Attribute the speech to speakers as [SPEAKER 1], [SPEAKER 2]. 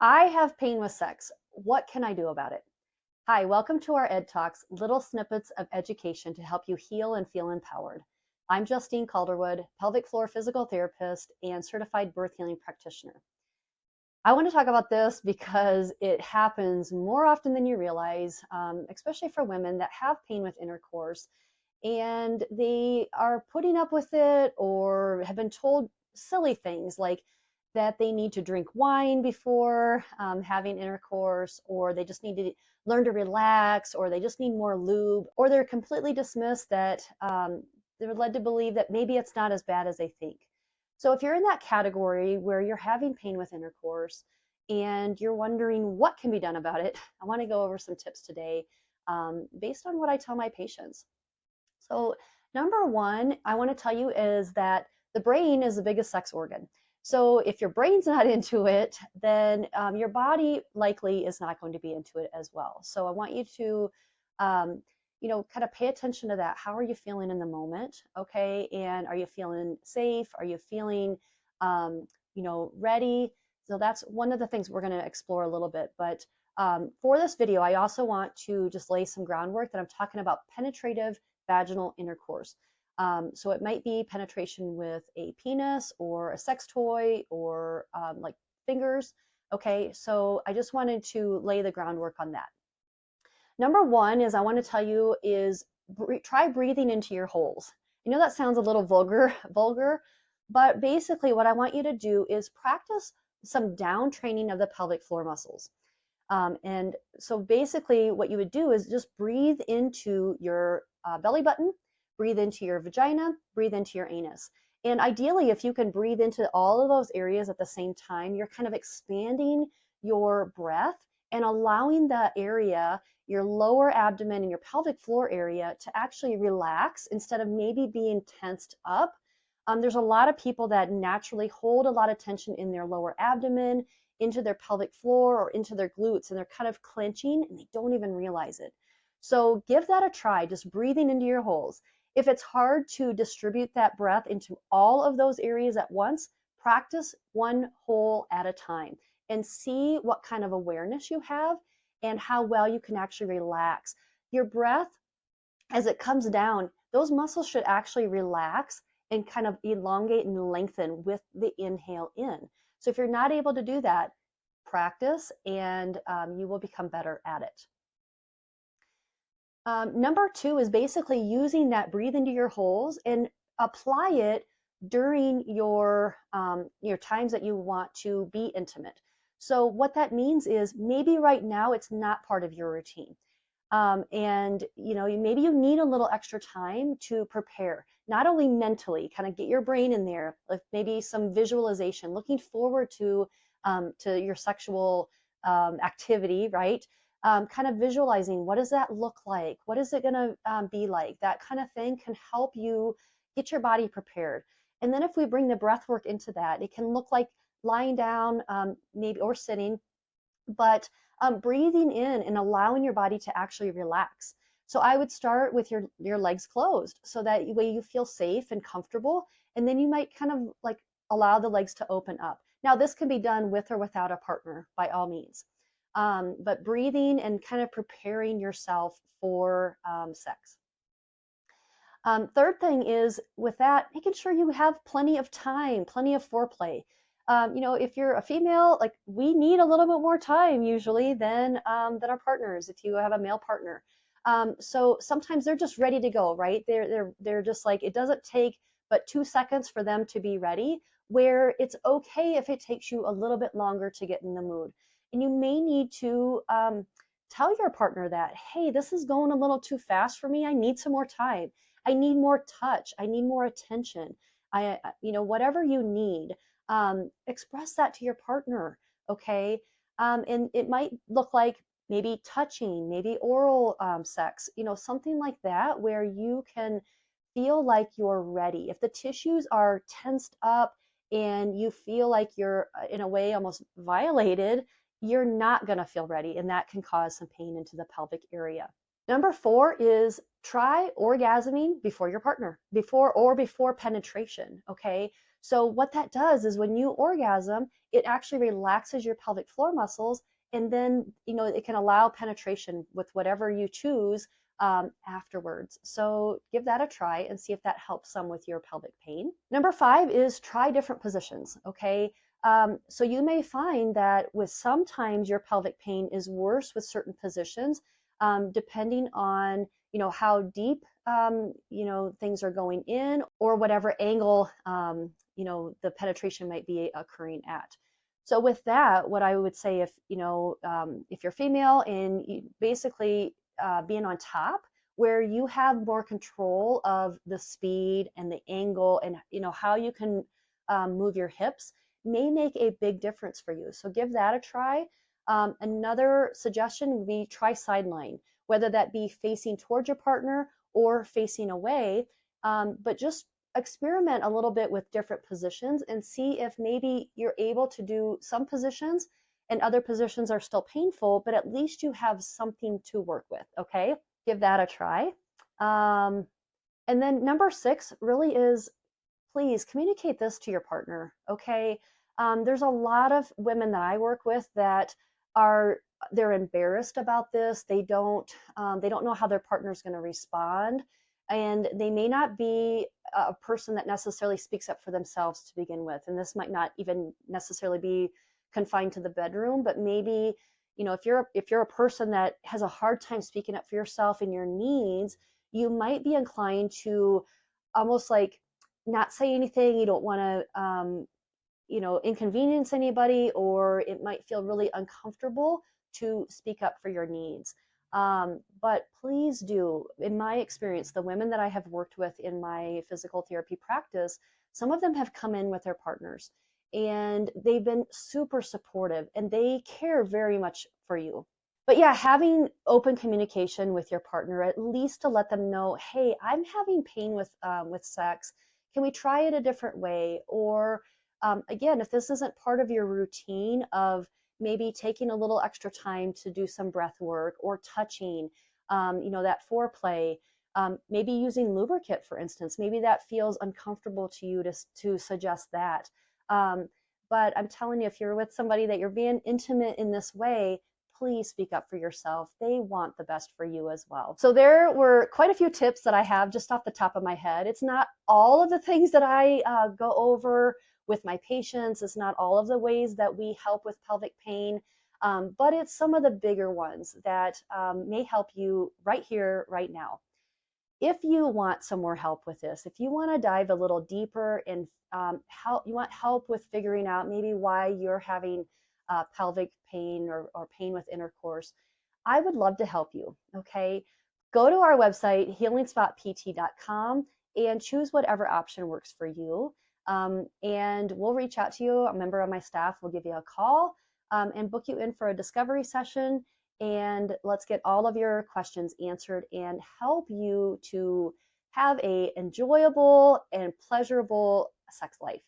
[SPEAKER 1] I have pain with sex. What can I do about it? Hi, welcome to our Ed Talks, little snippets of education to help you heal and feel empowered. I'm Justine Calderwood, pelvic floor physical therapist and certified birth healing practitioner. I want to talk about this because it happens more often than you realize, especially for women that have pain with intercourse and they are putting up with it or have been told silly things like that they need to drink wine before having intercourse, or they just need to learn to relax, or they just need more lube, or they're completely dismissed that they're led to believe that maybe it's not as bad as they think. So if you're in that category where you're having pain with intercourse and you're wondering what can be done about it, I want to go over some tips today based on what I tell my patients. So, number one, I want to tell you is that the brain is the biggest sex organ. So, if your brain's not into it, then your body likely is not going to be into it as well. So, I want you to, um, kind of pay attention to that. How are you feeling in the moment? Okay. And are you feeling safe? Are you feeling, ready? So, that's one of the things we're going to explore a little bit. But for this video, I also want to just lay some groundwork that I'm talking about penetrative vaginal intercourse. So it might be penetration with a penis or a sex toy or like fingers. Okay, so I just wanted to lay the groundwork on that. Number one is I want to tell you is try breathing into your holes. I know that sounds a little vulgar, but basically what I want you to do is practice some down training of the pelvic floor muscles. And so basically, what you would do is just breathe into your belly button, breathe into your vagina, breathe into your anus. And ideally, if you can breathe into all of those areas at the same time, you're kind of expanding your breath and allowing the area, your lower abdomen and your pelvic floor area, to actually relax instead of maybe being tensed up. There's a lot of people that naturally hold a lot of tension in their lower abdomen, into their pelvic floor, or into their glutes, and they're kind of clenching and they don't even realize it. So give that a try, just breathing into your holes. If it's hard to distribute that breath into all of those areas at once, practice one hole at a time and see what kind of awareness you have and how well you can actually relax. Your breath, as it comes down, those muscles should actually relax and kind of elongate and lengthen with the inhale in. So if you're not able to do that, practice and you will become better at it. Number two is basically using that breathe into your holes and apply it during your times that you want to be intimate. So what that means is maybe right now it's not part of your routine. And maybe you need a little extra time to prepare, not only mentally, kind of get your brain in there, like maybe some visualization, looking forward to your sexual activity, right? Kind of visualizing, what does that look like? What is it going to be like? That kind of thing can help you get your body prepared. And then if we bring the breath work into that, it can look like lying down, maybe, or sitting, but breathing in and allowing your body to actually relax. So I would start with your legs closed, so that way you feel safe and comfortable, and then you might kind of like allow the legs to open up. Now this can be done with or without a partner, by all means, but breathing and kind of preparing yourself for sex. Third thing is with that, making sure you have plenty of time, plenty of foreplay. If you're a female, like we need a little bit more time usually than our partners. If you have a male partner, so sometimes they're just ready to go, right? They're just like, it doesn't take but 2 seconds for them to be ready. Where it's okay if it takes you a little bit longer to get in the mood, and you may need to tell your partner that, hey, this is going a little too fast for me. I need some more time. I need more touch. I need more attention. Whatever you need, express that to your partner. Okay. And it might look like maybe touching, maybe oral sex, something like that, where you can feel like you're ready. If the tissues are tensed up and you feel like you're in a way almost violated, you're not going to feel ready. And that can cause some pain into the pelvic area. Number four is try orgasming before your partner, before penetration. Okay. So what that does is when you orgasm, it actually relaxes your pelvic floor muscles, and then it can allow penetration with whatever you choose afterwards. So give that a try and see if that helps some with your pelvic pain. Number 5 is try different positions. Okay. So you may find that with sometimes your pelvic pain is worse with certain positions, depending on how deep things are going in, or whatever angle the penetration might be occurring at. So with that, what I would say, if you're female and you basically being on top, where you have more control of the speed and the angle, and how you can move your hips, may make a big difference for you. So give that a try. Another suggestion would be try sideline, whether that be facing towards your partner or facing away, but just experiment a little bit with different positions and see if maybe you're able to do some positions and other positions are still painful, but at least you have something to work with. Okay, give that a try. And then number 6 really is, please communicate this to your partner. Okay, there's a lot of women that I work with that they're embarrassed about this. They don't know how their partner's going to respond, and they may not be a person that necessarily speaks up for themselves to begin with. And this might not even necessarily be confined to the bedroom, but maybe if you're a person that has a hard time speaking up for yourself and your needs, you might be inclined to almost like not say anything. You don't want to inconvenience anybody, or it might feel really uncomfortable to speak up for your needs. But please do. In my experience, the women that I have worked with in my physical therapy practice, some of them have come in with their partners and they've been super supportive and they care very much for you. But yeah, having open communication with your partner, at least to let them know, hey, I'm having pain with sex. Can we try it a different way? Or again, if this isn't part of your routine of maybe taking a little extra time to do some breath work or touching, that foreplay, maybe using lubricant, for instance, maybe that feels uncomfortable to you to suggest that. But I'm telling you, if you're with somebody that you're being intimate in this way, please speak up for yourself. They want the best for you as well. So there were quite a few tips that I have just off the top of my head. It's not all of the things that I go over with my patients. It's not all of the ways that we help with pelvic pain, but it's some of the bigger ones that may help you right here, right now. If you want some more help with this, if you want to dive a little deeper and you want help with figuring out maybe why you're having pelvic pain or pain with intercourse, I would love to help you. Okay, go to our website, healingspotpt.com, and choose whatever option works for you. And we'll reach out to you. A member of my staff will give you a call and book you in for a discovery session. And let's get all of your questions answered and help you to have a enjoyable and pleasurable sex life.